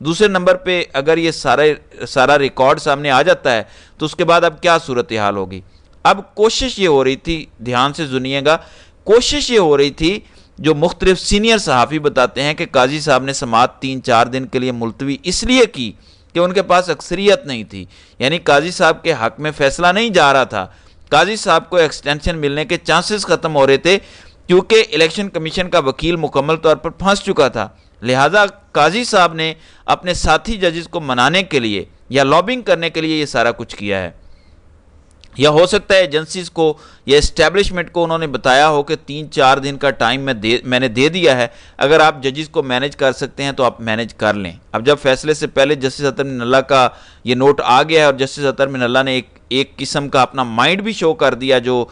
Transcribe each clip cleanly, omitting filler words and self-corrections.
دوسرے نمبر پہ اگر یہ سارا ریکارڈ سامنے آ جاتا ہے تو اس کے بعد اب کیا صورتحال ہوگی؟ اب کوشش یہ ہو رہی تھی، دھیان سے سنیے گا، کوشش یہ ہو رہی تھی، جو مختلف سینئر صحافی بتاتے ہیں کہ قاضی صاحب نے سماعت 3-4 دن کے لیے ملتوی اس لیے کی کہ ان کے پاس اکثریت نہیں تھی، یعنی قاضی صاحب کے حق میں فیصلہ نہیں جا رہا تھا، قاضی صاحب کو ایکسٹینشن ملنے کے چانسز ختم ہو رہے تھے کیونکہ الیکشن کمیشن کا وکیل مکمل طور پر پھنس چکا تھا، لہٰذا قاضی صاحب نے اپنے ساتھی ججز کو منانے کے لیے یا لابنگ کرنے کے لیے یہ سارا کچھ کیا ہے، یا ہو سکتا ہے ایجنسیز کو یا اسٹیبلشمنٹ کو انہوں نے بتایا ہو کہ 3-4 دن کا ٹائم میں نے دے دیا ہے، اگر آپ ججز کو مینج کر سکتے ہیں تو آپ مینج کر لیں۔ اب جب فیصلے سے پہلے جسٹس اطہر من اللہ کا یہ نوٹ آ گیا ہے اور جسٹس اطہر من اللہ نے ایک قسم کا اپنا مائنڈ بھی شو کر دیا جو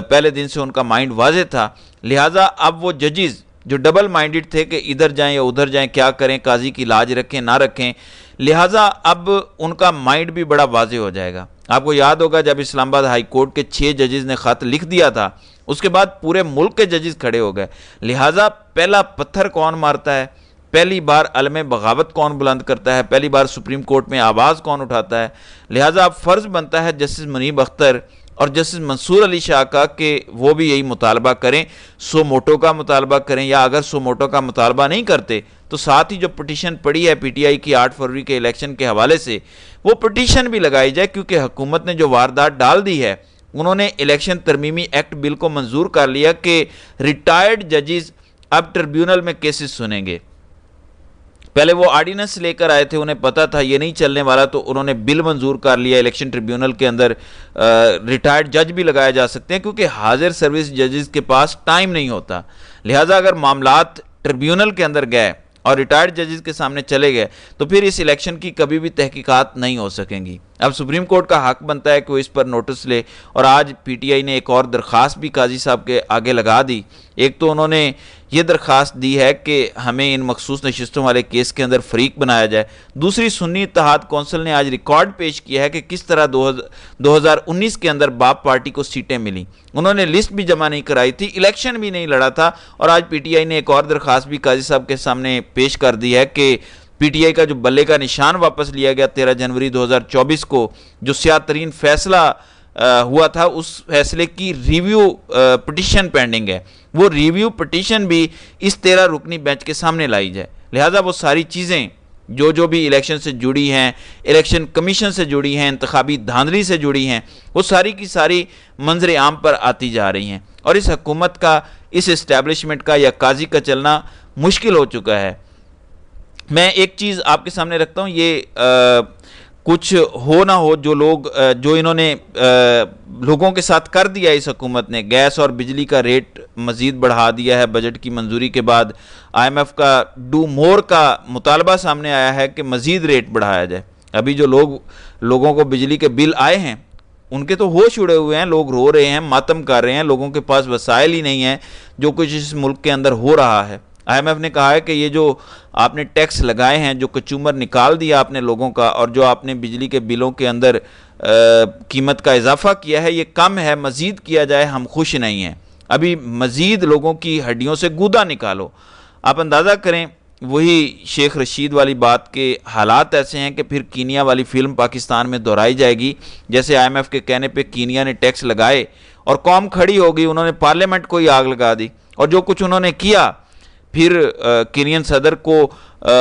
پہلے دن سے ان کا مائنڈ واضح تھا، لہٰذا اب وہ ججز جو ڈبل مائنڈڈ تھے کہ ادھر جائیں یا ادھر جائیں، کیا کریں، قاضی کی لاج رکھیں نہ رکھیں، لہٰذا اب ان کا مائنڈ بھی بڑا واضح ہو جائے گا۔ آپ کو یاد ہوگا جب اسلام آباد ہائی کورٹ کے 6 ججز نے خط لکھ دیا تھا، اس کے بعد پورے ملک کے ججز کھڑے ہو گئے، لہٰذا پہلا پتھر کون مارتا ہے، پہلی بار علم بغاوت کون بلند کرتا ہے، پہلی بار سپریم کورٹ میں آواز کون اٹھاتا ہے، لہٰذا اب فرض بنتا ہے جسٹس منیب اختر اور جسٹس منصور علی شاہ کا کہ وہ بھی یہی مطالبہ کریں، سو موٹو کا مطالبہ کریں، یا اگر سو موٹو کا مطالبہ نہیں کرتے تو ساتھ ہی جو پٹیشن پڑی ہے پی ٹی آئی کی 8 فروری کے الیکشن کے حوالے سے وہ پٹیشن بھی لگائی جائے، کیونکہ حکومت نے جو واردات ڈال دی ہے، انہوں نے الیکشن ترمیمی ایکٹ بل کو منظور کر لیا کہ ریٹائرڈ ججز اب ٹریبیونل میں کیسز سنیں گے۔ پہلے وہ آرڈیننس لے کر آئے تھے، انہیں پتا تھا یہ نہیں چلنے والا، تو انہوں نے بل منظور کر لیا، الیکشن ٹریبیونل کے اندر ریٹائرڈ جج بھی لگائے جا سکتے ہیں، کیونکہ حاضر سروس ججز کے پاس ٹائم نہیں ہوتا، لہٰذا اگر معاملات ٹریبیونل کے اندر گئے اور ریٹائرڈ ججز کے سامنے چلے گئے تو پھر اس الیکشن کی کبھی بھی تحقیقات نہیں ہو سکیں گی۔ اب سپریم کورٹ کا حق بنتا ہے کہ وہ اس پر نوٹس لے، اور آج پی ٹی آئی نے ایک اور درخواست بھی قاضی صاحب کے آگے لگا دی۔ ایک تو انہوں نے یہ درخواست دی ہے کہ ہمیں ان مخصوص نشستوں والے کیس کے اندر فریق بنایا جائے، دوسری سنی اتحاد کونسل نے آج ریکارڈ پیش کیا ہے کہ کس طرح 2019 کے اندر باپ پارٹی کو سیٹیں ملیں، انہوں نے لسٹ بھی جمع نہیں کرائی تھی، الیکشن بھی نہیں لڑا تھا، اور آج پی ٹی آئی نے ایک اور درخواست بھی قاضی صاحب کے سامنے پیش کر دی ہے کہ پی ٹی آئی کا جو بلے کا نشان واپس لیا گیا 13 جنوری 2024 کو، جو سیاہ ترین فیصلہ ہوا تھا، اس فیصلے کی ریویو پٹیشن پینڈنگ ہے، وہ ریویو پٹیشن بھی اس 13 رکنی بینچ کے سامنے لائی جائے، لہٰذا وہ ساری چیزیں جو بھی الیکشن سے جڑی ہیں، الیکشن کمیشن سے جڑی ہیں، انتخابی دھاندلی سے جڑی ہیں، وہ ساری کی ساری منظر عام پر آتی جا رہی ہیں، اور اس حکومت کا، اس اسٹیبلشمنٹ کا یا قاضی کا چلنا مشکل ہو چکا ہے۔ میں ایک چیز آپ کے سامنے رکھتا ہوں، یہ کچھ ہو نہ ہو جو انہوں نے لوگوں کے ساتھ کر دیا اس حکومت نے، گیس اور بجلی کا ریٹ مزید بڑھا دیا ہے، بجٹ کی منظوری کے بعد آئی ایم ایف کا ڈو مور کا مطالبہ سامنے آیا ہے کہ مزید ریٹ بڑھایا جائے۔ ابھی جو لوگوں کو بجلی کے بل آئے ہیں ان کے تو ہوش اڑے ہوئے ہیں، لوگ رو رہے ہیں، ماتم کر رہے ہیں، لوگوں کے پاس وسائل ہی نہیں ہیں جو کچھ اس ملک کے اندر ہو رہا ہے۔ آئی ایم ایف نے کہا ہے کہ یہ جو آپ نے ٹیکس لگائے ہیں، جو کچومر نکال دیا آپ نے لوگوں کا، اور جو آپ نے بجلی کے بلوں کے اندر قیمت کا اضافہ کیا ہے، یہ کم ہے، مزید کیا جائے، ہم خوش نہیں ہیں، ابھی مزید لوگوں کی ہڈیوں سے گودا نکالو۔ آپ اندازہ کریں، وہی شیخ رشید والی بات کے حالات ایسے ہیں کہ پھر کینیا والی فلم پاکستان میں دہرائی جائے گی، جیسے آئی ایم ایف کے کہنے پہ کینیا نے ٹیکس لگائے اور قوم کھڑی ہو گئی، انہوں نے پارلیمنٹ کو ہی آگ لگا دی، اور جو کچھ انہوں نے کیا پھر کینین صدر کو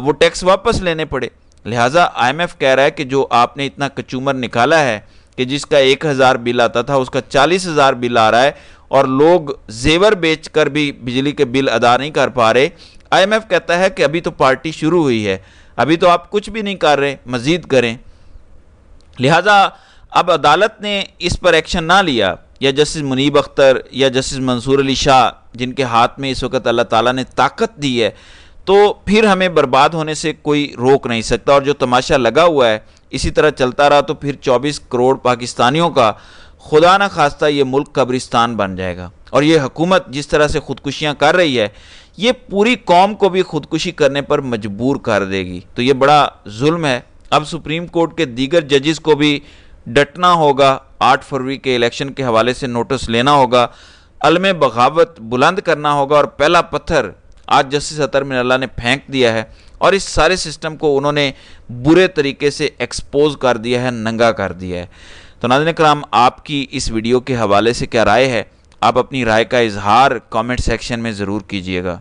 وہ ٹیکس واپس لینے پڑے۔ لہٰذا آئی ایم ایف کہہ رہا ہے کہ جو آپ نے اتنا کچومر نکالا ہے کہ جس کا 1000 بل آتا تھا اس کا 40,000 بل آ رہا ہے، اور لوگ زیور بیچ کر بھی بجلی کے بل ادا نہیں کر پا رہے، آئی ایم ایف کہتا ہے کہ ابھی تو پارٹی شروع ہوئی ہے، ابھی تو آپ کچھ بھی نہیں کر رہے، مزید کریں۔ لہٰذا اب عدالت نے اس پر ایکشن نہ لیا، یا جسٹس منیب اختر یا جسٹس منصور علی شاہ جن کے ہاتھ میں اس وقت اللہ تعالیٰ نے طاقت دی ہے، تو پھر ہمیں برباد ہونے سے کوئی روک نہیں سکتا، اور جو تماشا لگا ہوا ہے اسی طرح چلتا رہا تو پھر 24 کروڑ پاکستانیوں کا خدا نہ خواستہ یہ ملک قبرستان بن جائے گا، اور یہ حکومت جس طرح سے خودکشیاں کر رہی ہے یہ پوری قوم کو بھی خودکشی کرنے پر مجبور کر دے گی، تو یہ بڑا ظلم ہے۔ اب سپریم کورٹ کے دیگر ججز کو بھی ڈٹنا ہوگا، 8 فروری کے الیکشن کے حوالے سے نوٹس لینا ہوگا، علم بغاوت بلند کرنا ہوگا، اور پہلا پتھر آج جسٹس اطہر من اللہ نے پھینک دیا ہے اور اس سارے سسٹم کو انہوں نے برے طریقے سے ایکسپوز کر دیا ہے، ننگا کر دیا ہے۔ تو ناظرین کرام، آپ کی اس ویڈیو کے حوالے سے کیا رائے ہے؟ آپ اپنی رائے کا اظہار کامنٹ سیکشن میں ضرور کیجئے گا۔